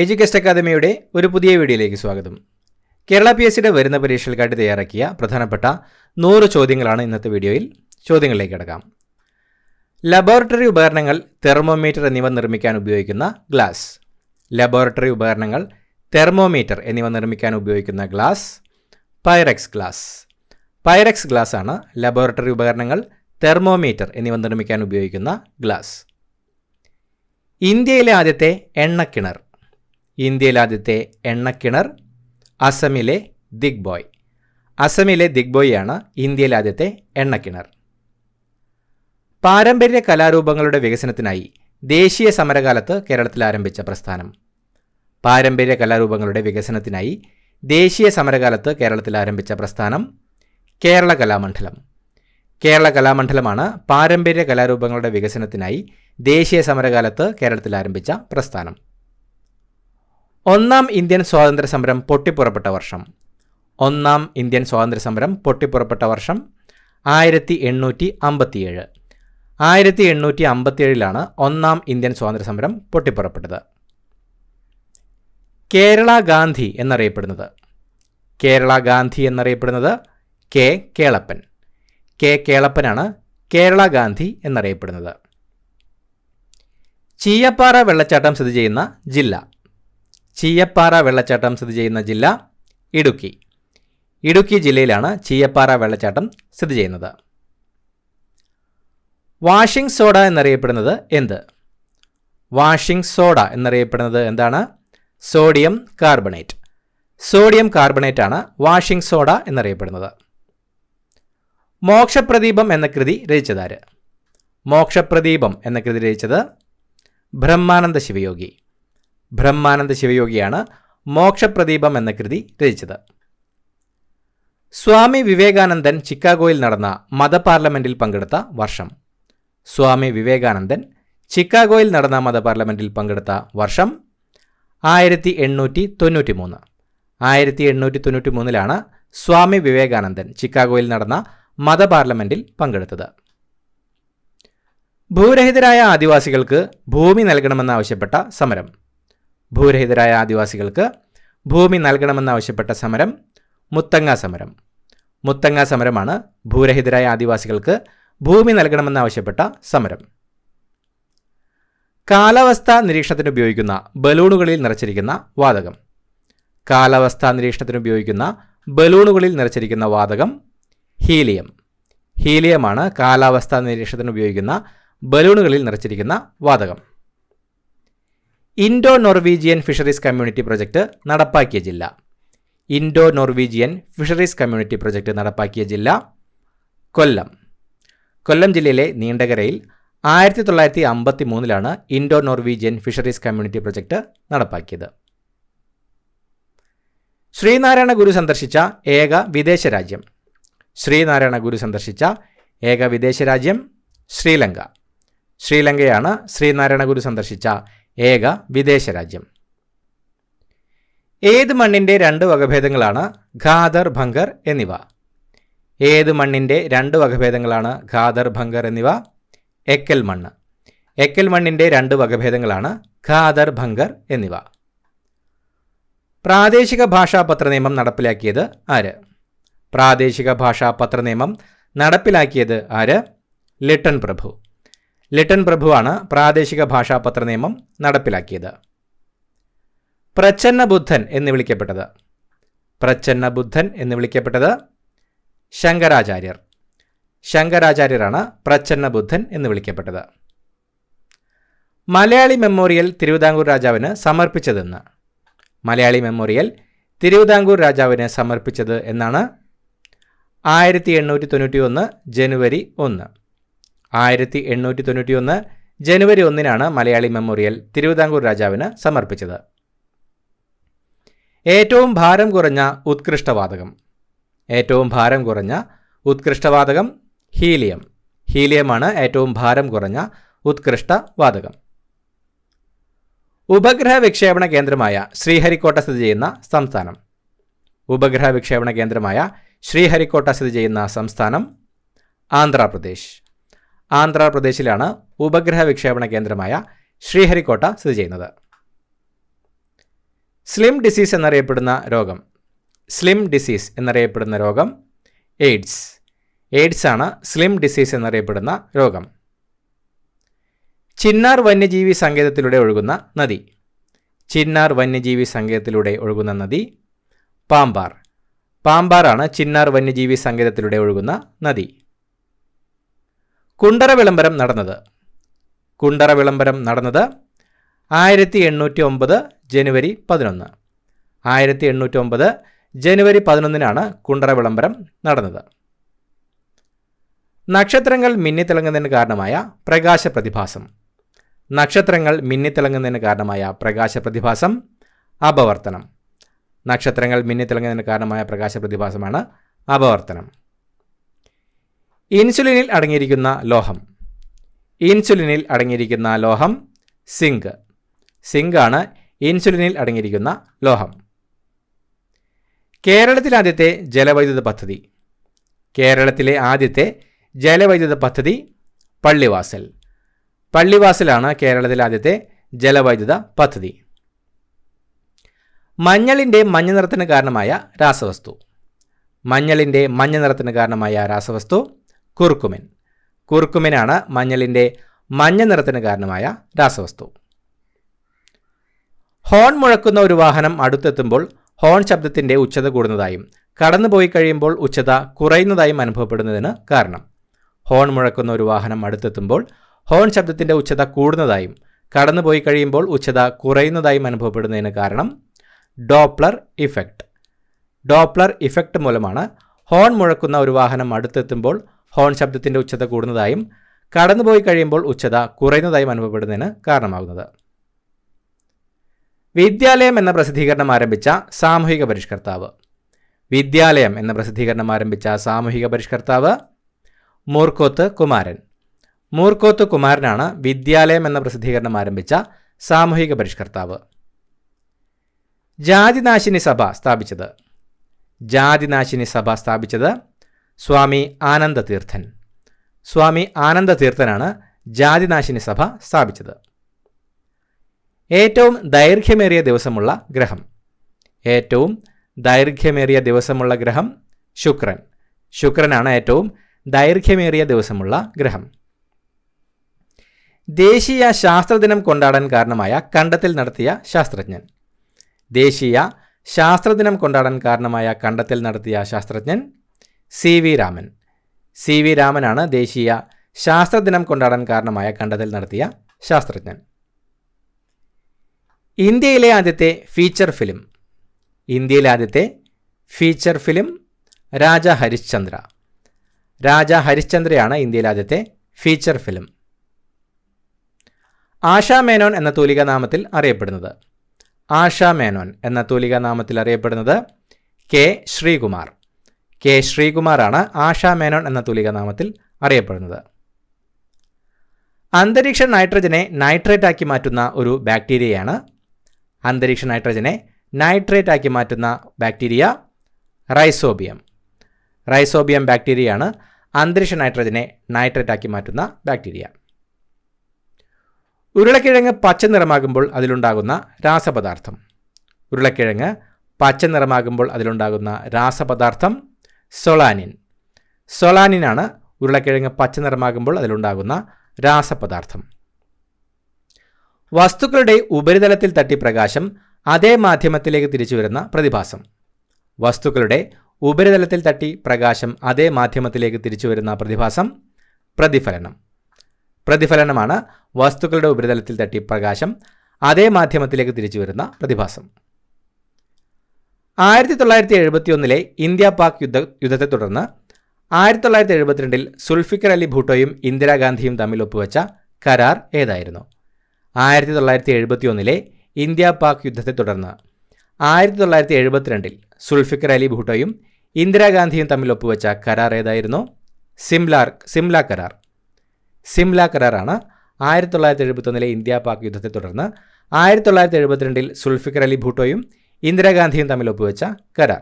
എഡ്യൂക്കേസ്റ്റ് അക്കാദമിയുടെ ഒരു പുതിയ വീഡിയോയിലേക്ക് സ്വാഗതം. കേരള PSCയുടെ വരുന്ന പരീക്ഷകൾക്കായിട്ട് തയ്യാറാക്കിയ പ്രധാനപ്പെട്ട 100 ചോദ്യങ്ങളാണ് ഇന്നത്തെ വീഡിയോയിൽ. ചോദ്യങ്ങളിലേക്ക് കടക്കാം. ലബോറട്ടറി ഉപകരണങ്ങൾ, തെർമോമീറ്റർ എന്നിവ നിർമ്മിക്കാൻ ഉപയോഗിക്കുന്ന ഗ്ലാസ്. ലബോറട്ടറി ഉപകരണങ്ങൾ, തെർമോമീറ്റർ എന്നിവ നിർമ്മിക്കാൻ ഉപയോഗിക്കുന്ന glass Pyrex glass. Pyrex glass ആണ് ലബോറട്ടറി ഉപകരണങ്ങൾ, തെർമോമീറ്റർ എന്നിവ നിർമ്മിക്കാൻ ഉപയോഗിക്കുന്ന ഗ്ലാസ്. ഇന്ത്യയിലെ ആദ്യത്തെ എണ്ണക്കിണർ. ഇന്ത്യയിലെ ആദ്യത്തെ എണ്ണക്കിണർ അസമിലെ ദിഗ്ബോയ്. അസമിലെ ദിഗ്ബോയാണ് ഇന്ത്യയിലെ ആദ്യത്തെ എണ്ണക്കിണർ. പാരമ്പര്യ കലാരൂപങ്ങളുടെ വികസനത്തിനായി ദേശീയ സമരകാലത്ത് കേരളത്തിൽ ആരംഭിച്ച പ്രസ്ഥാനം. പാരമ്പര്യ കലാരൂപങ്ങളുടെ വികസനത്തിനായി ദേശീയ സമരകാലത്ത് കേരളത്തിൽ ആരംഭിച്ച പ്രസ്ഥാനം കേരള കലാമണ്ഡലം. കേരള കലാമണ്ഡലമാണ് പാരമ്പര്യ കലാരൂപങ്ങളുടെ വികസനത്തിനായി ദേശീയ സമരകാലത്ത് കേരളത്തിൽ ആരംഭിച്ച പ്രസ്ഥാനം. ഒന്നാം ഇന്ത്യൻ സ്വാതന്ത്ര്യ സമരം പൊട്ടിപ്പുറപ്പെട്ട വർഷം. ഒന്നാം ഇന്ത്യൻ സ്വാതന്ത്ര്യ സമരം പൊട്ടിപ്പുറപ്പെട്ട വർഷം 1857. 1857 ഒന്നാം ഇന്ത്യൻ സ്വാതന്ത്ര്യ സമരം പൊട്ടിപ്പുറപ്പെട്ടത്. കേരള ഗാന്ധി എന്നറിയപ്പെടുന്നത്. കേരള ഗാന്ധി എന്നറിയപ്പെടുന്നത് കെ കേളപ്പൻ. കെ കേളപ്പനാണ് കേരള ഗാന്ധി എന്നറിയപ്പെടുന്നത്. ചീയപ്പാറ വെള്ളച്ചാട്ടം സ്ഥിതി ചെയ്യുന്ന ജില്ല. ചീയപ്പാറ വെള്ളച്ചാട്ടം സ്ഥിതി ചെയ്യുന്ന ജില്ല ഇടുക്കി. ഇടുക്കി ജില്ലയിലാണ് ചീയപ്പാറ വെള്ളച്ചാട്ടം സ്ഥിതി ചെയ്യുന്നത്. വാഷിംഗ് സോഡ എന്നറിയപ്പെടുന്നത് എന്ത്? വാഷിംഗ് സോഡ എന്നറിയപ്പെടുന്നത് എന്താണ്? Sodium carbonate. സോഡിയം കാർബണേറ്റ് ആണ് വാഷിംഗ് സോഡ എന്നറിയപ്പെടുന്നത്. മോക്ഷപ്രദീപം എന്ന കൃതി രചിച്ചതാര്? മോക്ഷപ്രദീപം എന്ന കൃതി രചിച്ചത് ബ്രഹ്മാനന്ദ ശിവയോഗി. ബ്രഹ്മാനന്ദ ശിവയോഗിയാണ് മോക്ഷപ്രദീപം എന്ന കൃതി രചിച്ചത്. സ്വാമി വിവേകാനന്ദൻ ചിക്കാഗോയിൽ നടന്ന മതപാർലമെന്റിൽ പങ്കെടുത്ത വർഷം. സ്വാമി വിവേകാനന്ദൻ ചിക്കാഗോയിൽ നടന്ന മതപാർലമെന്റിൽ പങ്കെടുത്ത വർഷം 1893. 1893 സ്വാമി വിവേകാനന്ദൻ ചിക്കാഗോയിൽ നടന്ന മതപാർലമെന്റിൽ പങ്കെടുത്തത്. ഭൂരഹിതരായ ആദിവാസികൾക്ക് ഭൂമി നൽകണമെന്നാവശ്യപ്പെട്ട സമരം. ഭൂരഹിതരായ ആദിവാസികൾക്ക് ഭൂമി നൽകണമെന്നാവശ്യപ്പെട്ട സമരം മുത്തങ്ങ സമരം. മുത്തങ്ങ സമരമാണ് ഭൂരഹിതരായ ആദിവാസികൾക്ക് ഭൂമി നൽകണമെന്നാവശ്യപ്പെട്ട സമരം. കാലാവസ്ഥാ നിരീക്ഷണത്തിന് ഉപയോഗിക്കുന്ന ബലൂണുകളിൽ നിറച്ചിരിക്കുന്ന വാതകം. കാലാവസ്ഥാ നിരീക്ഷണത്തിന് ഉപയോഗിക്കുന്ന ബലൂണുകളിൽ നിറച്ചിരിക്കുന്ന വാതകം ഹീലിയം. ഹീലിയമാണ് കാലാവസ്ഥാ നിരീക്ഷണത്തിന് ഉപയോഗിക്കുന്ന ബലൂണുകളിൽ നിറച്ചിരിക്കുന്ന വാതകം. Indo Norwegian fisheries community project നടപ്പാക്കിയ ജില്ല. Indo Norwegian fisheries community project നടപ്പാക്കിയ ജില്ല കൊല്ലം. കൊല്ലം ജില്ലയിലെ നീണ്ടകരയിൽ 1953 Indo Norwegian fisheries community project നടപ്പാക്കിയത്. ശ്രീനാരായണ ഗുരു സന്ദർശിച്ച ഏക വിദേശ രാജ്യം. ശ്രീനാരായണ ഗുരു സന്ദർശിച്ച ഏക വിദേശ രാജ്യം ശ്രീലങ്ക. ശ്രീലങ്കയാണ് ശ്രീനാരായണ ഗുരു സന്ദർശിച്ച ഏക വിദേശ രാജ്യം. ഏത് മണ്ണിൻ്റെ 2 വകഭേദങ്ങളാണ് ഖാദർ ഭംഗർ എന്നിവ? ഏത് മണ്ണിൻ്റെ 2 വകഭേദങ്ങളാണ് ഖാദർ ഭംഗർ എന്നിവ? എക്കൽ മണ്ണ്. എക്കൽ മണ്ണിൻ്റെ 2 വകഭേദങ്ങളാണ് ഖാദർ ഭംഗർ എന്നിവ. പ്രാദേശിക ഭാഷാ പത്രനിയമം നടപ്പിലാക്കിയത് ആര്? പ്രാദേശിക ഭാഷാ പത്രനിയമം നടപ്പിലാക്കിയത് ആര്? ലിട്ടൺ പ്രഭു. ലിട്ടൺ പ്രഭുവാണ് പ്രാദേശിക ഭാഷാ പത്രനിയമം നടപ്പിലാക്കിയത്. പ്രച്ഛന്ന ബുദ്ധൻ എന്ന് വിളിക്കപ്പെട്ടത്. പ്രച്ഛന്ന ബുദ്ധൻ എന്ന് വിളിക്കപ്പെട്ടത് ശങ്കരാചാര്യർ. ശങ്കരാചാര്യരാണ് പ്രച്ഛന്ന ബുദ്ധൻ എന്ന് വിളിക്കപ്പെട്ടത്. മലയാളി മെമ്മോറിയൽ തിരുവിതാംകൂർ രാജാവിന് സമർപ്പിച്ചതെന്ന്. മലയാളി മെമ്മോറിയൽ തിരുവിതാംകൂർ രാജാവിന് സമർപ്പിച്ചത് എന്നാണ്? 1891 ജനുവരി 1. 1891 ജനുവരി 1 മലയാളി മെമ്മോറിയൽ തിരുവിതാംകൂർ രാജാവിന് സമർപ്പിച്ചത്. ഏറ്റവും ഭാരം കുറഞ്ഞ ഉത്കൃഷ്ടവാതകം. ഏറ്റവും ഭാരം കുറഞ്ഞ ഉത്കൃഷ്ടവാതകം ഹീലിയം. ഹീലിയമാണ് ഏറ്റവും ഭാരം കുറഞ്ഞ ഉത്കൃഷ്ടവാതകം. ഉപഗ്രഹ വിക്ഷേപണ കേന്ദ്രമായ ശ്രീഹരിക്കോട്ട സ്ഥിതി ചെയ്യുന്ന സംസ്ഥാനം. ഉപഗ്രഹ വിക്ഷേപണ കേന്ദ്രമായ ശ്രീഹരിക്കോട്ട സ്ഥിതി ചെയ്യുന്ന സംസ്ഥാനം ആന്ധ്രാപ്രദേശ്. ആന്ധ്രാപ്രദേശിലാണ് ഉപഗ്രഹ വിക്ഷേപണ കേന്ദ്രമായ ശ്രീഹരിക്കോട്ട സ്ഥിതി ചെയ്യുന്നത്. സ്ലിം ഡിസീസ് എന്നറിയപ്പെടുന്ന രോഗം. സ്ലിം ഡിസീസ് എന്നറിയപ്പെടുന്ന രോഗം എയ്ഡ്സ്. എയ്ഡ്സ് ആണ് സ്ലിം ഡിസീസ് എന്നറിയപ്പെടുന്ന രോഗം. ചിന്നാർ വന്യജീവി സങ്കേതത്തിലൂടെ ഒഴുകുന്ന നദി. ചിന്നാർ വന്യജീവി സങ്കേതത്തിലൂടെ ഒഴുകുന്ന നദി പാമ്പാർ. പാമ്പാറാണ് ചിന്നാർ വന്യജീവി സങ്കേതത്തിലൂടെ ഒഴുകുന്ന നദി. കുണ്ടറ വിളംബരം നടന്നത്. കുണ്ടറ വിളംബരം നടന്നത് 1809 ജനുവരി 11. 1809 ജനുവരി 11 കുണ്ടറ വിളംബരം നടന്നത്. നക്ഷത്രങ്ങൾ മിന്നിത്തിളങ്ങുന്നതിന് കാരണമായ പ്രകാശ പ്രതിഭാസം. നക്ഷത്രങ്ങൾ മിന്നിത്തിളങ്ങുന്നതിന് കാരണമായ പ്രകാശ പ്രതിഭാസം അപവർത്തനം. നക്ഷത്രങ്ങൾ മിന്നിത്തിളങ്ങുന്നതിന് കാരണമായ പ്രകാശ പ്രതിഭാസമാണ് അപവർത്തനം. ഇൻസുലിനിൽ അടങ്ങിയിരിക്കുന്ന ലോഹം. ഇൻസുലിനിൽ അടങ്ങിയിരിക്കുന്ന ലോഹം സിങ്ക്. സിങ്ക് ആണ് ഇൻസുലിനിൽ അടങ്ങിയിരിക്കുന്ന ലോഹം. കേരളത്തിലെ ആദ്യത്തെ ജലവൈദ്യുത പദ്ധതി. കേരളത്തിലെ ആദ്യത്തെ ജലവൈദ്യുത പദ്ധതി പള്ളിവാസൽ. പള്ളിവാസലാണ് കേരളത്തിലെ ആദ്യത്തെ ജലവൈദ്യുത പദ്ധതി. മഞ്ഞളിൻ്റെ മഞ്ഞ നിറത്തിന് കാരണമായ രാസവസ്തു. മഞ്ഞളിൻ്റെ മഞ്ഞ നിറത്തിന് കാരണമായ രാസവസ്തു കുർക്കുമിൻ. കുർക്കുമിനാണ് മഞ്ഞളിൻ്റെ മഞ്ഞ നിറത്തിന് കാരണമായ രാസവസ്തു. ഹോൺ മുഴക്കുന്ന ഒരു വാഹനം അടുത്തെത്തുമ്പോൾ ഹോൺ ശബ്ദത്തിൻ്റെ ഉച്ചത കൂടുന്നതായും കടന്നുപോയി കഴിയുമ്പോൾ ഉച്ചത കുറയുന്നതായും അനുഭവപ്പെടുന്നതിന് കാരണം. ഹോൺ മുഴക്കുന്ന ഒരു വാഹനം അടുത്തെത്തുമ്പോൾ ഹോൺ ശബ്ദത്തിൻ്റെ ഉച്ചത കൂടുന്നതായും കടന്നുപോയി കഴിയുമ്പോൾ ഉച്ചത കുറയുന്നതായും അനുഭവപ്പെടുന്നതിന് കാരണം ഡോപ്ലർ ഇഫക്റ്റ്. ഡോപ്ലർ ഇഫക്റ്റ് മൂലമാണ് ഹോൺ മുഴക്കുന്ന ഒരു വാഹനം അടുത്തെത്തുമ്പോൾ ഹോൺ ശബ്ദത്തിൻ്റെ ഉച്ചത കൂടുന്നതായും കടന്നുപോയി കഴിയുമ്പോൾ ഉച്ചത കുറയുന്നതായും അനുഭവപ്പെടുന്നതിന് കാരണമാകുന്നത്. വിദ്യാലയം എന്ന പ്രസിദ്ധീകരണം ആരംഭിച്ച സാമൂഹിക പരിഷ്കർത്താവ്. വിദ്യാലയം എന്ന പ്രസിദ്ധീകരണം ആരംഭിച്ച സാമൂഹിക പരിഷ്കർത്താവ് മൂർക്കോത്ത് കുമാരൻ. മൂർക്കോത്ത് കുമാരനാണ് വിദ്യാലയം എന്ന പ്രസിദ്ധീകരണം ആരംഭിച്ച സാമൂഹിക പരിഷ്കർത്താവ്. ജാതിനാശിനി സഭ സ്ഥാപിച്ചത്. ജാതിനാശിനി സഭ സ്ഥാപിച്ചത് സ്വാമി ആനന്ദതീർത്ഥൻ. സ്വാമി ആനന്ദതീർത്ഥനാണ് ജാതിനാശിനി സഭ സ്ഥാപിച്ചത്. ഏറ്റവും ദൈർഘ്യമേറിയ ദിവസമുള്ള ഗ്രഹം. ഏറ്റവും ദൈർഘ്യമേറിയ ദിവസമുള്ള ഗ്രഹം ശുക്രൻ. ശുക്രനാണ് ഏറ്റവും ദൈർഘ്യമേറിയ ദിവസമുള്ള ഗ്രഹം. ദേശീയ ശാസ്ത്രദിനം കൊണ്ടാടാൻ കാരണമായ കണ്ടെത്തൽ നടത്തിയ ശാസ്ത്രജ്ഞൻ. ദേശീയ ശാസ്ത്രദിനം കൊണ്ടാടാൻ കാരണമായ കണ്ടെത്തൽ നടത്തിയ ശാസ്ത്രജ്ഞൻ C V Raman. C V രാമനാണ് ദേശീയ ശാസ്ത്രദിനം കൊണ്ടാടാൻ കാരണമായ കണ്ടെത്തൽ നടത്തിയ ശാസ്ത്രജ്ഞൻ. ഇന്ത്യയിലെ ആദ്യത്തെ ഫീച്ചർ ഫിലിം. ഇന്ത്യയിലെ ആദ്യത്തെ ഫീച്ചർ ഫിലിം രാജ ഹരിശ്ചന്ദ്ര. രാജ ഹരിശ്ചന്ദ്രയാണ് ഇന്ത്യയിലെ ആദ്യത്തെ ഫീച്ചർ ഫിലിം. ആശാ മേനോൻ എന്ന തൂലികാനാമത്തിൽ അറിയപ്പെടുന്നത്. ആശാ മേനോൻ എന്ന തൂലികാനാമത്തിൽ അറിയപ്പെടുന്നത് കെ ശ്രീകുമാർ. കെ ശ്രീകുമാറാണ് ആശാ മേനോൻ എന്ന തൂലികാനാമത്തിൽ അറിയപ്പെടുന്നത്. അന്തരീക്ഷ നൈട്രജനെ നൈട്രേറ്റ് ആക്കി മാറ്റുന്ന ഒരു ബാക്ടീരിയയാണ്. അന്തരീക്ഷ നൈട്രജനെ നൈട്രേറ്റ് ആക്കി മാറ്റുന്ന ബാക്ടീരിയ റൈസോബിയം. റൈസോബിയം ബാക്ടീരിയയാണ് അന്തരീക്ഷ നൈട്രജനെ നൈട്രേറ്റ് ആക്കി മാറ്റുന്ന ബാക്ടീരിയ. ഉരുളക്കിഴങ്ങ് പച്ച നിറമാകുമ്പോൾ അതിലുണ്ടാകുന്ന രാസപദാർത്ഥം. ഉരുളക്കിഴങ്ങ് പച്ച നിറമാകുമ്പോൾ അതിലുണ്ടാകുന്ന രാസപദാർത്ഥം സൊളാനിൻ. സൊളാനിനാണ് ഉരുളക്കിഴങ്ങ് പച്ച നിറമാകുമ്പോൾ അതിലുണ്ടാകുന്ന രാസപദാർത്ഥം. വസ്തുക്കളുടെ ഉപരിതലത്തിൽ തട്ടി പ്രകാശം അതേ മാധ്യമത്തിലേക്ക് തിരിച്ചു വരുന്ന പ്രതിഭാസം. വസ്തുക്കളുടെ ഉപരിതലത്തിൽ തട്ടി പ്രകാശം അതേ മാധ്യമത്തിലേക്ക് തിരിച്ചു വരുന്ന പ്രതിഭാസം പ്രതിഫലനം. പ്രതിഫലനമാണ് വസ്തുക്കളുടെ ഉപരിതലത്തിൽ തട്ടി പ്രകാശം അതേ മാധ്യമത്തിലേക്ക് തിരിച്ചു വരുന്ന പ്രതിഭാസം. 1971 ഇന്ത്യ പാക് യുദ്ധത്തെ തുടർന്ന് 1972 സുൽഫിക്കർ അലി ഭൂട്ടോയും ഇന്ദിരാഗാന്ധിയും തമ്മിൽ ഒപ്പുവെച്ച കരാർ ഏതായിരുന്നു? 1971 ഇന്ത്യ പാക് യുദ്ധത്തെ തുടർന്ന് 1972 സുൽഫിക്കർ അലി ഭൂട്ടോയും ഇന്ദിരാഗാന്ധിയും തമ്മിൽ ഒപ്പുവെച്ച കരാർ ഏതായിരുന്നു? സിംല കരാർ. സിംല കരാറാണ് 1971 ഇന്ത്യ പാക് യുദ്ധത്തെ തുടർന്ന് 1972 സുൽഫിക്കർ അലി ഭൂട്ടോയും ഇന്ദിരാഗാന്ധിയും തമ്മിൽ ഒപ്പുവെച്ച കരാർ.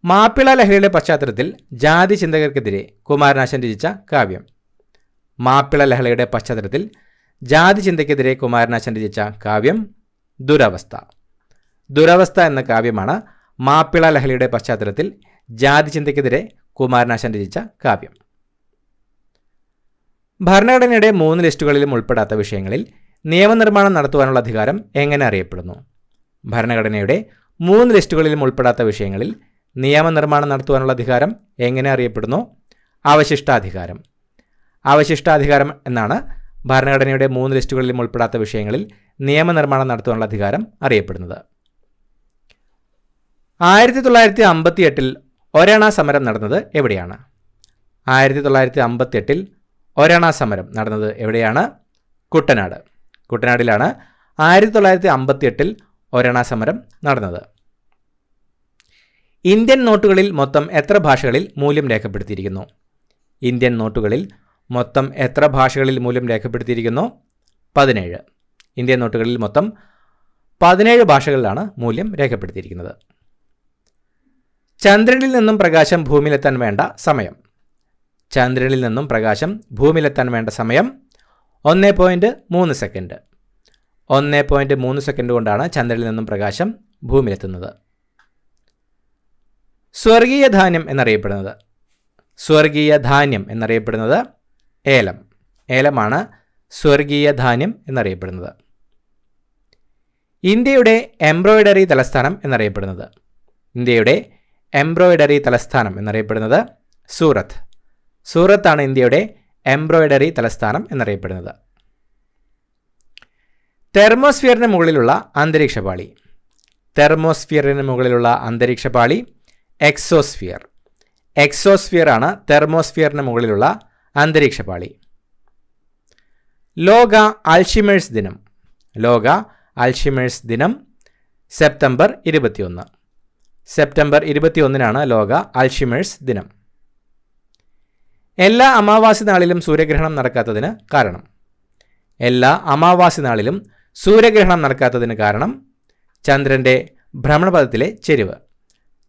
മാപ്പിള ലഹരിയുടെ പശ്ചാത്തലത്തിൽ ജാതി ചിന്തകർക്കെതിരെ കുമാരനാശാൻ രചിച്ച കാവ്യം. മാപ്പിള ലഹരിയുടെ പശ്ചാത്തലത്തിൽ ജാതി ചിന്തയ്ക്കെതിരെ കുമാരനാശാൻ രചിച്ച കാവ്യം ദുരവസ്ഥ. ദുരവസ്ഥ എന്ന കാവ്യമാണ് മാപ്പിള ലഹളയുടെ പശ്ചാത്തലത്തിൽ ജാതിചിന്തയ്ക്കെതിരെ കുമാരനാശാൻ രചിച്ച കാവ്യം. ഭരണഘടനയുടെ 3 ലിസ്റ്റുകളിലും ഉൾപ്പെടാത്ത വിഷയങ്ങളിൽ നിയമനിർമ്മാണം നടത്തുവാനുള്ള അധികാരം എങ്ങനെ അറിയപ്പെടുന്നു? ഭരണഘടനയുടെ 3 ലിസ്റ്റുകളിലും ഉൾപ്പെടാത്ത വിഷയങ്ങളിൽ നിയമനിർമ്മാണം നടത്തുവാനുള്ള അധികാരം എങ്ങനെ അറിയപ്പെടുന്നു? അവശിഷ്ടാധികാരം. അവശിഷ്ടാധികാരം എന്നാണ് ഭരണഘടനയുടെ 3 ലിസ്റ്റുകളിലും ഉൾപ്പെടാത്ത വിഷയങ്ങളിൽ നിയമനിർമ്മാണം നടത്തുവാനുള്ള അധികാരം അറിയപ്പെടുന്നത്. 1958 ഒരണ സമരം നടന്നത് എവിടെയാണ്? 1958 ഒരണ സമരം നടന്നത് എവിടെയാണ്? കുട്ടനാട്. കുട്ടനാടിലാണ് 1958 ഒരണ സമരം നടന്നത്. ഇന്ത്യൻ നോട്ടുകളിൽ മൊത്തം എത്ര ഭാഷകളിൽ മൂല്യം രേഖപ്പെടുത്തിയിരിക്കുന്നു? ഇന്ത്യൻ നോട്ടുകളിൽ മൊത്തം എത്ര ഭാഷകളിൽ മൂല്യം രേഖപ്പെടുത്തിയിരിക്കുന്നു? 17. ഇന്ത്യൻ നോട്ടുകളിൽ മൊത്തം 17 ഭാഷകളിലാണ് മൂല്യം രേഖപ്പെടുത്തിയിരിക്കുന്നത്. ചന്ദ്രനിൽ നിന്നും പ്രകാശം ഭൂമിയിലെത്താൻ വേണ്ട സമയം. ചന്ദ്രനിൽ നിന്നും പ്രകാശം ഭൂമിയിലെത്താൻ വേണ്ട സമയം 1.3 സെക്കൻഡ്. 1.3 സെക്കൻഡ് കൊണ്ടാണ് ചന്ദ്രനിൽ നിന്നും പ്രകാശം ഭൂമിയിലെത്തുന്നത്. സ്വർഗീയ ധാന്യം എന്നറിയപ്പെടുന്നത്. സ്വർഗീയ ധാന്യം എന്നറിയപ്പെടുന്നത് ഏലം. ഏലമാണ് സ്വർഗീയ ധാന്യം എന്നറിയപ്പെടുന്നത്. ഇന്ത്യയുടെ എംബ്രോയിഡറി തലസ്ഥാനം എന്നറിയപ്പെടുന്നത്. ഇന്ത്യയുടെ എംബ്രോയിഡറി തലസ്ഥാനം എന്നറിയപ്പെടുന്നത് സൂറത്ത്. സൂറത്താണ് ഇന്ത്യയുടെ എംബ്രോയിഡറി തലസ്ഥാനം എന്നറിയപ്പെടുന്നത്. തെർമോസ്ഫിയറിന് മുകളിലുള്ള അന്തരീക്ഷപാളി. തെർമോസ്ഫിയറിന് മുകളിലുള്ള അന്തരീക്ഷപാളി എക്സോസ്ഫിയർ. എക്സോസ്ഫിയർ ആണ് തെർമോസ്ഫിയറിന് മുകളിലുള്ള അന്തരീക്ഷപാളി. ലോക അൽഷിമേഴ്സ് ദിനം. ലോക അൽഷിമേഴ്സ് ദിനം സെപ്റ്റംബർ 21. സെപ്റ്റംബർ 21 ലോക അൽഷിമേഴ്സ് ദിനം. എല്ലാ അമാവാസി നാളിലും സൂര്യഗ്രഹണം നടക്കാത്തതിന് കാരണം. എല്ലാ അമാവാസി നാളിലും സൂര്യഗ്രഹണം നടക്കാത്തതിന് കാരണം ചന്ദ്രൻ്റെ ഭ്രമണപഥത്തിലെ ചെരിവ്.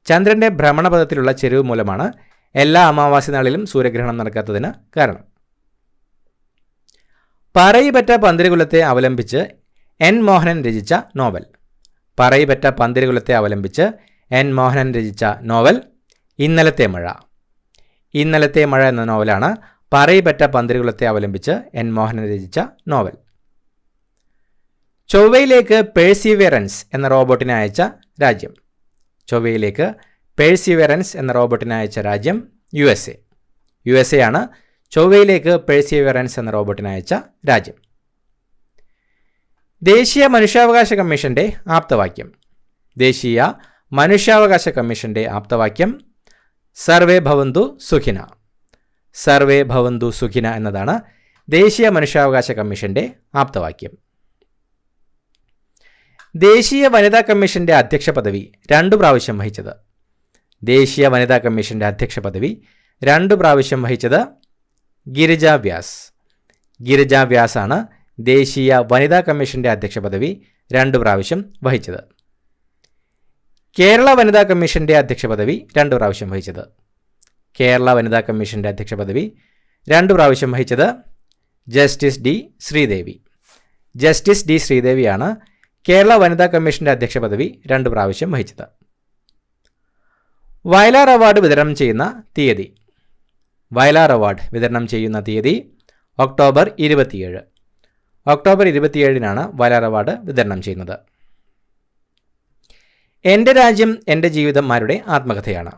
ചന്ദ്രൻ്റെ ഭ്രമണപഥത്തിലുള്ള ചെരിവ് മൂലമാണ് എല്ലാ അമാവാസി നാളിലും സൂര്യഗ്രഹണം നടക്കാത്തതിന് കാരണം. പറയിപെറ്റ പന്തിരുകുലത്തെ അവലംബിച്ച് എൻ മോഹനൻ രചിച്ച നോവൽ. പറയിപെറ്റ പന്തിരുകുലത്തെ അവലംബിച്ച് എൻ മോഹനൻ രചിച്ച നോവൽ ഇന്നലത്തെ മഴ. ഇന്നലത്തെ മഴ എന്ന നോവലാണ് പറയിപെറ്റ പന്തിരുകുലത്തെ അവലംബിച്ച് എൻ മോഹനൻ രചിച്ച നോവൽ. ചൊവ്വയിലേക്ക് പേഴ്സീവിയറൻസ് എന്ന റോബോട്ടിനെ അയച്ച രാജ്യം. ചൊവ്വയിലേക്ക് പേഴ്സീവിയറൻസ് എന്ന റോബോട്ടിനെ അയച്ച രാജ്യം USA. USA ആണ് ചൊവ്വയിലേക്ക് പേഴ്സീവിയറൻസ് എന്ന റോബോട്ടിനെ അയച്ച രാജ്യം. ദേശീയ മനുഷ്യാവകാശ കമ്മീഷന്റെ ആപ്തവാക്യം. ദേശീയ മനുഷ്യാവകാശ കമ്മീഷന്റെ ആപ്തവാക്യം സർവേ ഭവന്തു സുഖിന. സർവേ ഭവന്തു സുഖിന എന്നതാണ് ദേശീയ മനുഷ്യാവകാശ കമ്മീഷന്റെ ആപ്തവാക്യം. ദേശീയ വനിതാ കമ്മീഷന്റെ അധ്യക്ഷ പദവി 2 പ്രാവശ്യം വഹിച്ചത്. ദേശീയ വനിതാ കമ്മീഷന്റെ അധ്യക്ഷ പദവി 2 പ്രാവശ്യം വഹിച്ചത് ഗിരിജ വ്യാസ്. ഗിരിജ വ്യാസ് ആണ് ദേശീയ വനിതാ കമ്മീഷന്റെ അധ്യക്ഷ പദവി 2 പ്രാവശ്യം വഹിച്ചത്. കേരള വനിതാ കമ്മീഷന്റെ അധ്യക്ഷ പദവി 2 പ്രാവശ്യം വഹിച്ചത്. കേരള വനിതാ കമ്മീഷന്റെ അധ്യക്ഷ പദവി 2 പ്രാവശ്യം വഹിച്ചത് justice D Sreedevi. Justice D ശ്രീദേവിയാണ് കേരള വനിതാ കമ്മീഷന്റെ അധ്യക്ഷ പദവി 2 പ്രാവശ്യം വഹിച്ചത്. വയലാർ അവാർഡ് വിതരണം ചെയ്യുന്ന തീയതി. വയലാർ അവാർഡ് വിതരണം ചെയ്യുന്ന തീയതി ഒക്ടോബർ 27. ഒക്ടോബർ 27 വയലാർ അവാർഡ് വിതരണം ചെയ്യുന്നത്. എൻ്റെ രാജ്യം എൻ്റെ ജീവിതം ആരുടെ ആത്മകഥയാണ്?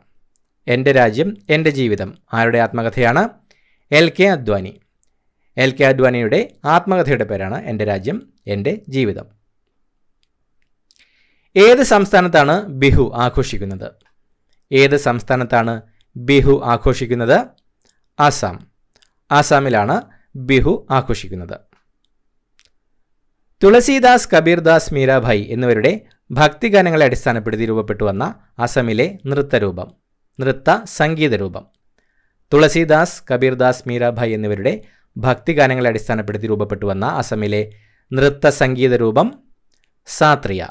എൻ്റെ രാജ്യം എൻ്റെ ജീവിതം ആരുടെ ആത്മകഥയാണ്? LK അദ്വാനി. LK അദ്വാനിയുടെ ആത്മകഥയുടെ പേരാണ് എൻ്റെ രാജ്യം എൻ്റെ ജീവിതം. ഏത് സംസ്ഥാനത്താണ് ബിഹു ആഘോഷിക്കുന്നത്? ഏത് സംസ്ഥാനത്താണ് ബിഹു ആഘോഷിക്കുന്നത്? ആസാം. ആസാമിലാണ് ബിഹു ആഘോഷിക്കുന്നത്. തുളസീദാസ്, കബീർദാസ്, മീരാഭായ് എന്നിവരുടെ ഭക്തിഗാനങ്ങളെ അടിസ്ഥാനപ്പെടുത്തി രൂപപ്പെട്ടു വന്ന അസമിലെ നൃത്തരൂപം, നൃത്ത സംഗീത രൂപം. തുളസീദാസ്, കബീർദാസ്, മീരാഭായ് എന്നിവരുടെ ഭക്തിഗാനങ്ങളെ അടിസ്ഥാനപ്പെടുത്തി രൂപപ്പെട്ടു വന്ന അസമിലെ നൃത്ത സംഗീത രൂപം സാത്രിയ.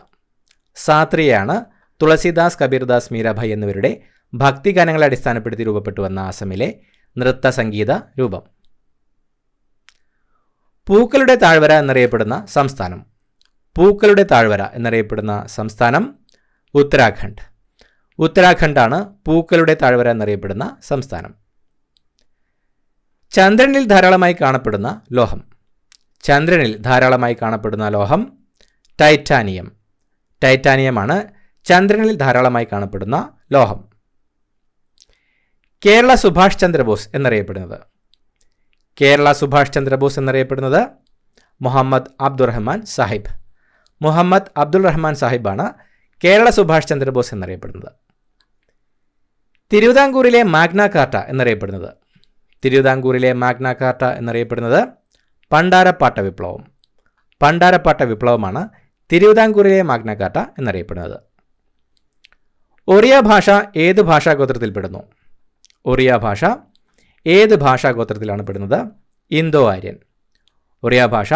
സാത്രിയയാണ് തുളസീദാസ്, കബീർദാസ്, മീരാഭായ് എന്നിവരുടെ ഭക്തിഗാനങ്ങളെ അടിസ്ഥാനപ്പെടുത്തി രൂപപ്പെട്ടു വന്ന അസമിലെ നൃത്ത സംഗീത രൂപം. പൂക്കളുടെ താഴ്വര എന്നറിയപ്പെടുന്ന സംസ്ഥാനം. പൂക്കളുടെ താഴ്വര എന്നറിയപ്പെടുന്ന സംസ്ഥാനം ഉത്തരാഖണ്ഡ്. ഉത്തരാഖണ്ഡാണ് പൂക്കളുടെ താഴ്വര എന്നറിയപ്പെടുന്ന സംസ്ഥാനം. ചന്ദ്രനിൽ ധാരാളമായി കാണപ്പെടുന്ന ലോഹം. ചന്ദ്രനിൽ ധാരാളമായി കാണപ്പെടുന്ന ലോഹം ടൈറ്റാനിയം. ടൈറ്റാനിയമാണ് ചന്ദ്രനിൽ ധാരാളമായി കാണപ്പെടുന്ന ലോഹം. കേരള സുഭാഷ് ചന്ദ്രബോസ് എന്നറിയപ്പെടുന്നത്. കേരള സുഭാഷ് ചന്ദ്രബോസ് എന്നറിയപ്പെടുന്നത് മുഹമ്മദ് അബ്ദുറഹ്മാൻ സാഹിബ്. മുഹമ്മദ് അബ്ദുൾ റഹ്മാൻ സാഹിബാണ് കേരള സുഭാഷ് ചന്ദ്രബോസ് എന്നറിയപ്പെടുന്നത്. തിരുവിതാംകൂറിലെ മാഗ്ന കാർട്ട എന്നറിയപ്പെടുന്നത്. തിരുവിതാംകൂറിലെ മാഗ്ന കാർട്ട എന്നറിയപ്പെടുന്നത് പണ്ടാരപ്പാട്ട വിപ്ലവം. പണ്ടാരപ്പാട്ട വിപ്ലവമാണ് തിരുവിതാംകൂറിലെ മാഗ്ന കാർട്ട എന്നറിയപ്പെടുന്നത്. ഒറിയ ഭാഷ ഏത് ഭാഷാഗോത്രത്തിൽപ്പെടുന്നു? ഒറിയ ഭാഷ ഏത് ഭാഷാഗോത്രത്തിലാണ് പെടുന്നത്? ഇന്തോ ആര്യൻ. ഒറിയ ഭാഷ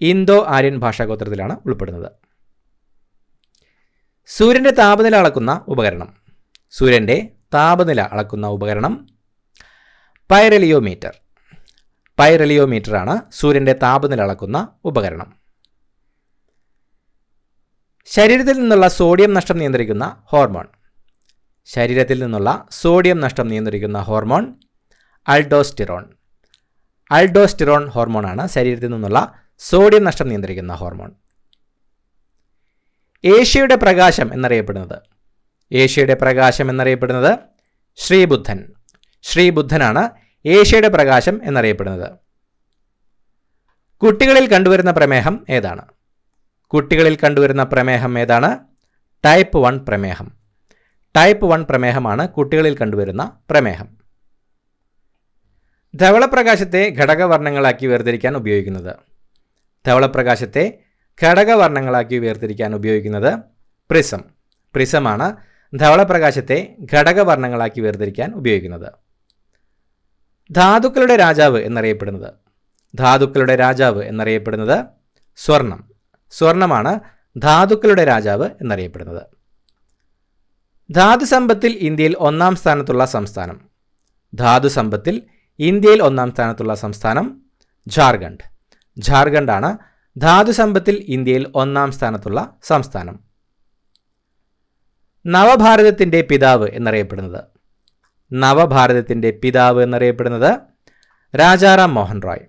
ഇന്തോ ആര്യൻ ഭാഷാഗോത്രത്തിലാണ് ഉൾപ്പെടുന്നത്. സൂര്യൻ്റെ താപനില അളക്കുന്ന ഉപകരണം. സൂര്യൻ്റെ താപനില അളക്കുന്ന ഉപകരണം പൈറലിയോമീറ്റർ. പൈറലിയോമീറ്റർ ആണ് സൂര്യൻ്റെ താപനില അളക്കുന്ന ഉപകരണം. ശരീരത്തിൽ നിന്നുള്ള സോഡിയം നഷ്ടം നിയന്ത്രിക്കുന്ന ഹോർമോൺ. ശരീരത്തിൽ നിന്നുള്ള സോഡിയം നഷ്ടം നിയന്ത്രിക്കുന്ന ഹോർമോൺ അൾഡോസ്റ്റിറോൺ. അൾഡോസ്റ്റിറോൺ ഹോർമോണാണ് ശരീരത്തിൽ നിന്നുള്ള സോഡിയം നഷ്ടം നിയന്ത്രിക്കുന്ന ഹോർമോൺ. ഏഷ്യയുടെ പ്രകാശം എന്നറിയപ്പെടുന്നത്. ഏഷ്യയുടെ പ്രകാശം എന്നറിയപ്പെടുന്നത് ശ്രീബുദ്ധൻ. ശ്രീബുദ്ധനാണ് ഏഷ്യയുടെ പ്രകാശം എന്നറിയപ്പെടുന്നത്. കുട്ടികളിൽ കണ്ടുവരുന്ന പ്രമേഹം ഏതാണ്? കുട്ടികളിൽ കണ്ടുവരുന്ന പ്രമേഹം ഏതാണ്? ടൈപ്പ് 1 പ്രമേഹം. ടൈപ്പ് 1 പ്രമേഹമാണ് കുട്ടികളിൽ കണ്ടുവരുന്ന പ്രമേഹം. ധവളപ്രകാശത്തെ ഘടകവർണ്ണങ്ങളാക്കി വേർതിരിക്കാൻ ഉപയോഗിക്കുന്നത്. ധവളപ്രകാശത്തെ ഘടകവർണ്ണങ്ങളാക്കി വേർതിരിക്കാൻ ഉപയോഗിക്കുന്നത് പ്രിസം. പ്രിസമാണ് ധവളപ്രകാശത്തെ ഘടകവർണ്ണങ്ങളാക്കി വേർതിരിക്കാൻ ഉപയോഗിക്കുന്നത്. ധാതുക്കളുടെ രാജാവ് എന്നറിയപ്പെടുന്നത്. ധാതുക്കളുടെ രാജാവ് എന്നറിയപ്പെടുന്നത് സ്വർണം. സ്വർണമാണ് ധാതുക്കളുടെ രാജാവ് എന്നറിയപ്പെടുന്നത്. ധാതുസമ്പത്തിൽ ഇന്ത്യയിൽ 1-ാം സ്ഥാനത്തുള്ള സംസ്ഥാനം. ധാതുസമ്പത്തിൽ ഇന്ത്യയിൽ 1-ാം സ്ഥാനത്തുള്ള സംസ്ഥാനം ജാർഖണ്ഡ്. ജാർഖണ്ഡാണ് ധാതുസമ്പത്തിൽ ഇന്ത്യയിൽ 1-ാം സ്ഥാനത്തുള്ള സംസ്ഥാനം. നവഭാരതത്തിൻ്റെ പിതാവ് എന്നറിയപ്പെടുന്നത്. നവഭാരതത്തിൻ്റെ പിതാവ് എന്നറിയപ്പെടുന്നത് രാജാറാം മോഹൻ റോയ്.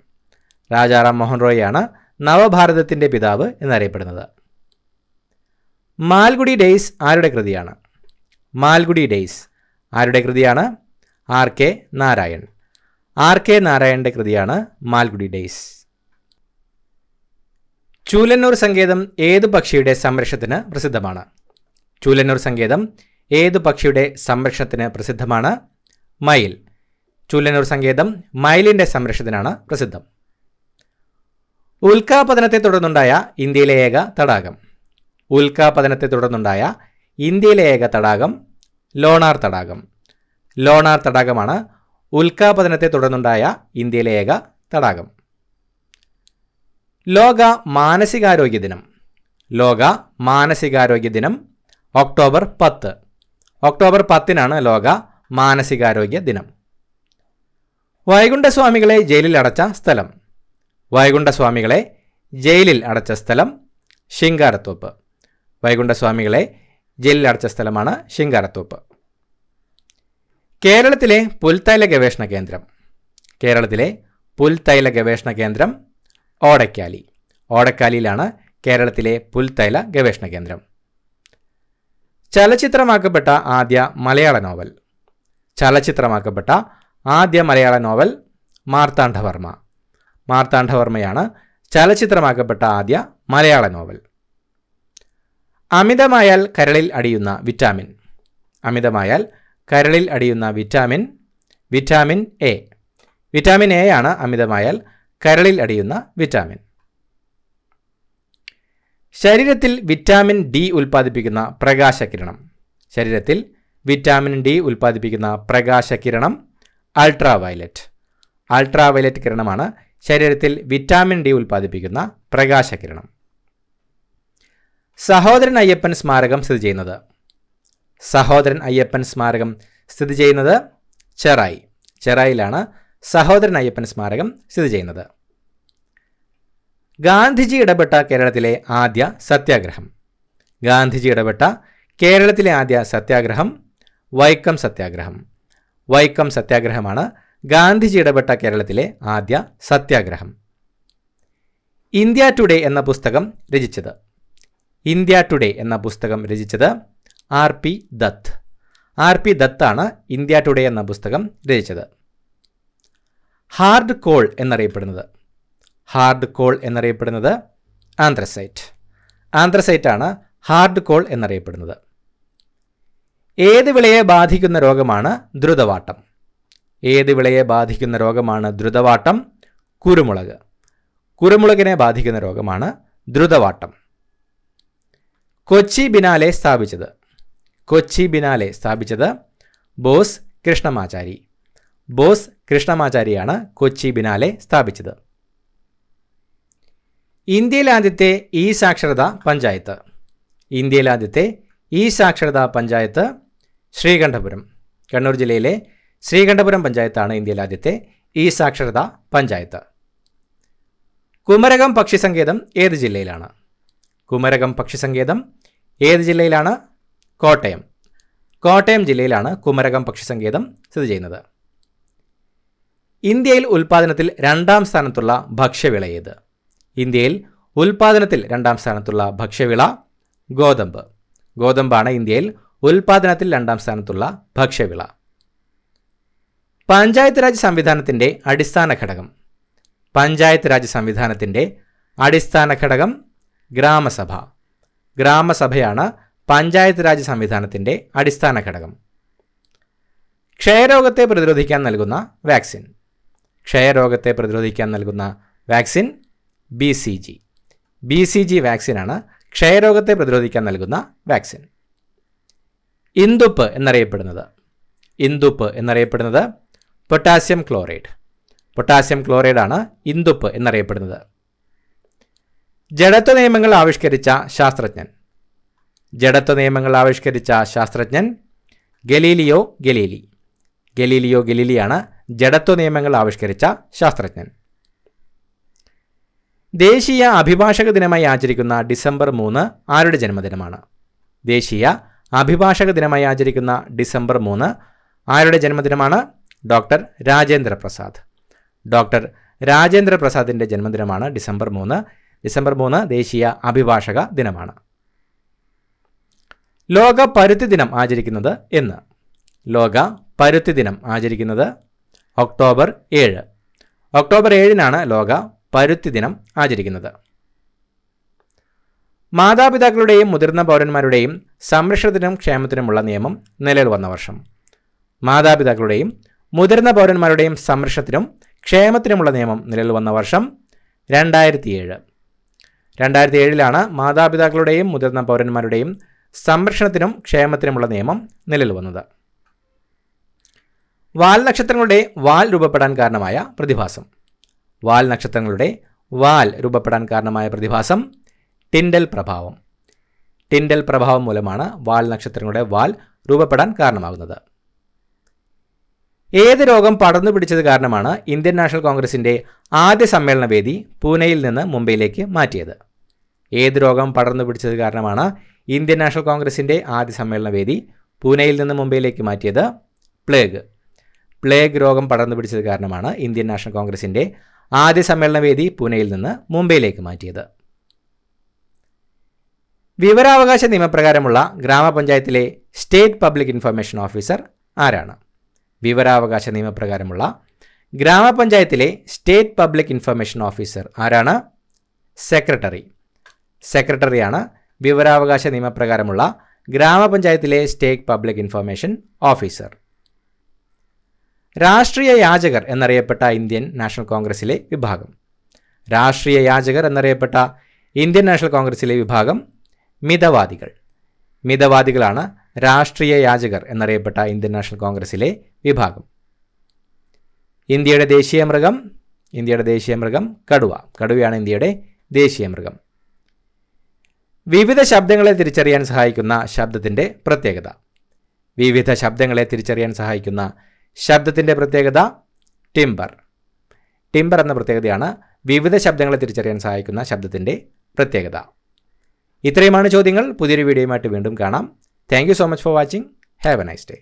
രാജാറാം മോഹൻ റോയാണ് നവഭാരതത്തിൻ്റെ പിതാവ് എന്നറിയപ്പെടുന്നത്. മാൽഗുഡി ഡേയ്സ് ആരുടെ കൃതിയാണ്? മാൽഗുഡി ഡേയ്സ് ആരുടെ കൃതിയാണ്? R K Narayan. R K നാരായണൻ്റെ കൃതിയാണ് മാൽഗുഡി ഡേയ്സ്. ചൂലന്നൂർ സങ്കേതം ഏതു പക്ഷിയുടെ സംരക്ഷണത്തിന് പ്രസിദ്ധമാണ്? ചൂലന്നൂർ സങ്കേതം ഏതു പക്ഷിയുടെ സംരക്ഷണത്തിന് പ്രസിദ്ധമാണ്? മയിൽ. ചൂലന്നൂർ സങ്കേതം മയിലിൻ്റെ സംരക്ഷണത്തിനാണ് പ്രസിദ്ധം. ഉൽക്കാപതനത്തെ തുടർന്നുണ്ടായ ഇന്ത്യയിലെ ഏക തടാകം. ഉൽക്കാപതനത്തെ തുടർന്നുണ്ടായ ഇന്ത്യയിലെ ഏക തടാകം ലോണാർ തടാകം. ലോണാർ തടാകമാണ് ഉൽക്കാപതനത്തെ തുടർന്നുണ്ടായ ഇന്ത്യയിലെ ഏക തടാകം. ലോക മാനസികാരോഗ്യ ദിനം. ലോക മാനസികാരോഗ്യ ദിനം ഒക്ടോബർ 10. ഒക്ടോബർ 10-നാണ് ലോക മാനസികാരോഗ്യ ദിനം. വൈകുണ്ഠസ്വാമികളെ ജയിലിൽ അടച്ച സ്ഥലം. വൈകുണ്ഠസ്വാമികളെ ജയിലിൽ അടച്ച സ്ഥലം ശിങ്കാരത്തോപ്പ്. വൈകുണ്ഠസ്വാമികളെ ജയിലിൽ അടച്ച സ്ഥലമാണ് ശിങ്കാരത്തോപ്പ്. കേരളത്തിലെ പുൽത്തൈല ഗവേഷണ കേന്ദ്രം. കേരളത്തിലെ പുൽത്തൈല ഗവേഷണ കേന്ദ്രം ഓടക്കാലി. ഓടക്കാലിയിലാണ് കേരളത്തിലെ പുൽത്തൈല ഗവേഷണ കേന്ദ്രം. ചലച്ചിത്രമാക്കപ്പെട്ട ആദ്യ മലയാള നോവൽ. ചലച്ചിത്രമാക്കപ്പെട്ട ആദ്യ മലയാള നോവൽ മാർത്താണ്ഡവർമ്മ. മാർത്താണ്ഡവർമ്മയാണ് ചലച്ചിത്രമാക്കപ്പെട്ട ആദ്യ മലയാള നോവൽ. അമിതമായാൽ കരളിൽ അടിയുന്ന വിറ്റാമിൻ. അമിതമായാൽ കരളിൽ അടിയുന്ന vitamin vitamin A. Vitamin A ആണ് അമിതമായാൽ കരളിൽ അടിയുന്ന വിറ്റാമിൻ. ശരീരത്തിൽ വിറ്റാമിൻ ഡി ഉൽപ്പാദിപ്പിക്കുന്ന പ്രകാശകിരണം. ശരീരത്തിൽ വിറ്റാമിൻ ഡി ഉൽപ്പാദിപ്പിക്കുന്ന പ്രകാശകിരണം അൾട്രാവയലറ്റ്. അൾട്രാവയലറ്റ് കിരണമാണ് ശരീരത്തിൽ വിറ്റാമിൻ ഡി ഉൽപ്പാദിപ്പിക്കുന്ന പ്രകാശകിരണം. സഹോദരൻ അയ്യപ്പൻ സ്മാരകം സ്ഥിതി ചെയ്യുന്നത്. സഹോദരൻ അയ്യപ്പൻ സ്മാരകം സ്ഥിതി ചെയ്യുന്നത് ചെറായി. ചെറായിലാണ് സഹോദരൻ അയ്യപ്പൻ സ്മാരകം സ്ഥിതി ചെയ്യുന്നത്. ഗാന്ധിജി ഇടപെട്ട കേരളത്തിലെ ആദ്യ സത്യാഗ്രഹം. ഗാന്ധിജി ഇടപെട്ട കേരളത്തിലെ ആദ്യ സത്യാഗ്രഹം വൈക്കം സത്യാഗ്രഹം. വൈക്കം സത്യാഗ്രഹമാണ് ഗാന്ധിജി ഇടപെട്ട കേരളത്തിലെ ആദ്യ സത്യാഗ്രഹം. ഇന്ത്യ ടുഡേ എന്ന പുസ്തകം രചിച്ചത്. ഇന്ത്യ ടുഡേ എന്ന പുസ്തകം രചിച്ചത് ആർ.പി. ദത്ത്. ആർ.പി. ദത്താണ് ഇന്ത്യ ടുഡേ എന്ന പുസ്തകം രചിച്ചത്. ഹാർഡ് കോൾ എന്നറിയപ്പെടുന്നത്. ഹാർഡ് കോൾ എന്നറിയപ്പെടുന്നത് ആന്ത്രസൈറ്റ്. ആന്ത്രസൈറ്റ് ആണ് ഹാർഡ് കോൾ എന്നറിയപ്പെടുന്നത്. ഏത് വിളയെ ബാധിക്കുന്ന രോഗമാണ് ദ്രുതവാട്ടം? ഏത് വിളയെ ബാധിക്കുന്ന രോഗമാണ് ദ്രുതവാട്ടം? കുരുമുളക്. കുരുമുളകിനെ ബാധിക്കുന്ന രോഗമാണ് ദ്രുതവാട്ടം. കൊച്ചി ബിനാലെ സ്ഥാപിച്ചത്. കൊച്ചി ബിനാലെ സ്ഥാപിച്ചത് ബോസ് കൃഷ്ണമാചാരി. ബോസ് കൃഷ്ണമാചാരിയാണ് കൊച്ചി ബിനാലെ സ്ഥാപിച്ചത്. ഇന്ത്യയിലെ ആദ്യത്തെ ഇ സാക്ഷരതാ പഞ്ചായത്ത്. ഇന്ത്യയിലെ ആദ്യത്തെ ഇ സാക്ഷരതാ പഞ്ചായത്ത് ശ്രീകണ്ഠപുരം. കണ്ണൂർ ജില്ലയിലെ ശ്രീകണ്ഠപുരം പഞ്ചായത്താണ് ഇന്ത്യയിലെ ആദ്യത്തെ ഇ സാക്ഷരതാ പഞ്ചായത്ത്. കുമരകം പക്ഷിസങ്കേതം ഏത് ജില്ലയിലാണ്? കുമരകം പക്ഷിസങ്കേതം ഏത് ജില്ലയിലാണ്? കോട്ടയം. കോട്ടയം ജില്ലയിലാണ് കുമരകം പക്ഷിസങ്കേതം സ്ഥിതി ചെയ്യുന്നത്. ഇന്ത്യയിൽ ഉൽപ്പാദനത്തിൽ രണ്ടാം സ്ഥാനത്തുള്ള ഭക്ഷ്യവിള ഏത്? ഇന്ത്യയിൽ ഉൽപ്പാദനത്തിൽ രണ്ടാം സ്ഥാനത്തുള്ള ഭക്ഷ്യവിള ഗോതമ്പ്. ഗോതമ്പാണ് ഇന്ത്യയിൽ ഉൽപ്പാദനത്തിൽ രണ്ടാം സ്ഥാനത്തുള്ള ഭക്ഷ്യവിള. പഞ്ചായത്ത് രാജ് സംവിധാനത്തിൻ്റെ അടിസ്ഥാന ഘടകം. പഞ്ചായത്ത് രാജ് സംവിധാനത്തിൻ്റെ അടിസ്ഥാന ഘടകം ഗ്രാമസഭ. ഗ്രാമസഭയാണ് പഞ്ചായത്ത് രാജ് സംവിധാനത്തിൻ്റെ അടിസ്ഥാന ഘടകം. ക്ഷയരോഗത്തെ പ്രതിരോധിക്കാൻ നൽകുന്ന വാക്സിൻ. ക്ഷയരോഗത്തെ പ്രതിരോധിക്കാൻ നൽകുന്ന വാക്സിൻ BCG. BCG വാക്സിനാണ് ക്ഷയരോഗത്തെ പ്രതിരോധിക്കാൻ നൽകുന്ന വാക്സിൻ. ഇന്ദുപ്പ് എന്നറിയപ്പെടുന്നത്. ഇന്ദുപ്പ് എന്നറിയപ്പെടുന്നത് പൊട്ടാസ്യം ക്ലോറൈഡ്. പൊട്ടാസ്യം ക്ലോറൈഡാണ് ഇന്ദുപ്പ് എന്നറിയപ്പെടുന്നത്. ജഡത്വ നിയമങ്ങൾ ആവിഷ്കരിച്ച ശാസ്ത്രജ്ഞൻ. ജഡത്വ നിയമങ്ങൾ ആവിഷ്കരിച്ച ശാസ്ത്രജ്ഞൻ ഗലീലിയോ ഗലീലി. ഗലീലിയോ ഗലീലിയാണ് ജഡത്വ നിയമങ്ങൾ ആവിഷ്കരിച്ച ശാസ്ത്രജ്ഞൻ. ദേശീയ അഭിഭാഷക ദിനമായി ആചരിക്കുന്ന ഡിസംബർ 3 ആരുടെ ജന്മദിനമാണ്? ദേശീയ അഭിഭാഷക ദിനമായി ആചരിക്കുന്ന ഡിസംബർ 3 ആരുടെ ജന്മദിനമാണ്? ഡോക്ടർ രാജേന്ദ്ര പ്രസാദ്. ഡോക്ടർ രാജേന്ദ്ര പ്രസാദിൻ്റെ ജന്മദിനമാണ് ഡിസംബർ 3. ഡിസംബർ 3 ദേശീയ അഭിഭാഷക ദിനമാണ്. ലോക പരുത്തി ദിനം ആചരിക്കുന്നത് എന്ന്? ലോക പരുത്തി ദിനം ആചരിക്കുന്നത് ഒക്ടോബർ 7. ഒക്ടോബർ 7-നാണ് ലോക പരുത്തി ദിനം ആചരിക്കുന്നത്. മാതാപിതാക്കളുടെയും മുതിർന്ന പൗരന്മാരുടെയും സംരക്ഷണത്തിനും ക്ഷേമത്തിനുമുള്ള നിയമം നിലവിൽ വന്ന വർഷം. മാതാപിതാക്കളുടെയും മുതിർന്ന പൗരന്മാരുടെയും സംരക്ഷണത്തിനും ക്ഷേമത്തിനുമുള്ള നിയമം നിലവിൽ വന്ന വർഷം 2007. 2007-ലാണ് മാതാപിതാക്കളുടെയും മുതിർന്ന പൗരന്മാരുടെയും സംരക്ഷണത്തിനും ക്ഷേമത്തിനുമുള്ള നിയമം നിലവിൽ വന്നത്. വാൽ നക്ഷത്രങ്ങളുടെ വാൽ രൂപപ്പെടാൻ കാരണമായ പ്രതിഭാസം. വാൽ നക്ഷത്രങ്ങളുടെ വാൽ രൂപപ്പെടാൻ കാരണമായ പ്രതിഭാസം ടിൻഡൽ പ്രഭാവം. ടിൻഡൽ പ്രഭാവം മൂലമാണ് വാൽ നക്ഷത്രങ്ങളുടെ വാൽ രൂപപ്പെടാൻ കാരണമാകുന്നത്. ഏത് രോഗം പടർന്നു പിടിച്ചത് കാരണമാണ് ഇന്ത്യൻ നാഷണൽ കോൺഗ്രസിൻ്റെ ആദ്യ സമ്മേളന വേദി പൂനെയിൽ നിന്ന് മുംബൈയിലേക്ക് മാറ്റിയത്? ഏത് രോഗം പടർന്നു പിടിച്ചത് കാരണമാണ് ഇന്ത്യൻ നാഷണൽ കോൺഗ്രസിൻ്റെ ആദ്യ സമ്മേളന വേദി പൂനെയിൽ നിന്ന് മുംബൈയിലേക്ക് മാറ്റിയത്? പ്ലേഗ്. പ്ലേഗ് രോഗം പടർന്നു പിടിച്ചത് കാരണമാണ് ഇന്ത്യൻ നാഷണൽ കോൺഗ്രസിൻ്റെ ആദ്യ സമ്മേളന വേദി പൂനെയിൽ നിന്ന് മുംബൈയിലേക്ക് മാറ്റിയത്. വിവരാവകാശ നിയമപ്രകാരമുള്ള ഗ്രാമപഞ്ചായത്തിലെ സ്റ്റേറ്റ് പബ്ലിക് ഇൻഫർമേഷൻ ഓഫീസർ ആരാണ്? വിവരാവകാശ നിയമപ്രകാരമുള്ള ഗ്രാമപഞ്ചായത്തിലെ സ്റ്റേറ്റ് പബ്ലിക് ഇൻഫർമേഷൻ ഓഫീസർ ആരാണ്? സെക്രട്ടറി. സെക്രട്ടറിയാണ് വിവരാവകാശ നിയമപ്രകാരമുള്ള ഗ്രാമപഞ്ചായത്തിലെ സ്റ്റേറ്റ് പബ്ലിക് ഇൻഫർമേഷൻ ഓഫീസർ. രാഷ്ട്രീയ യാചകർ എന്നറിയപ്പെട്ട ഇന്ത്യൻ നാഷണൽ കോൺഗ്രസിലെ വിഭാഗം. രാഷ്ട്രീയ യാചകർ എന്നറിയപ്പെട്ട ഇന്ത്യൻ നാഷണൽ കോൺഗ്രസിലെ വിഭാഗം മിതവാദികൾ. മിതവാദികളാണ് രാഷ്ട്രീയ യാചകർ എന്നറിയപ്പെട്ട ഇന്ത്യൻ നാഷണൽ കോൺഗ്രസിലെ വിഭാഗം. ഇന്ത്യയുടെ ദേശീയ മൃഗം കടുവ. കടുവയാണ് ഇന്ത്യയുടെ ദേശീയ മൃഗം. വിവിധ ശബ്ദങ്ങളെ തിരിച്ചറിയാൻ സഹായിക്കുന്ന ശബ്ദത്തിൻ്റെ പ്രത്യേകത. വിവിധ ശബ്ദങ്ങളെ തിരിച്ചറിയാൻ സഹായിക്കുന്ന ശബ്ദത്തിൻ്റെ പ്രത്യേകത ടിംബർ. ടിംബർ എന്ന പ്രത്യേകതയാണ് വിവിധ ശബ്ദങ്ങളെ തിരിച്ചറിയാൻ സഹായിക്കുന്ന ശബ്ദത്തിൻ്റെ പ്രത്യേകത. ഇത്രയുമാണ് ചോദ്യങ്ങൾ. പുതിയൊരു വീഡിയോയുമായിട്ട് വീണ്ടും കാണാം. Thank you so much for watching. Have A nice day.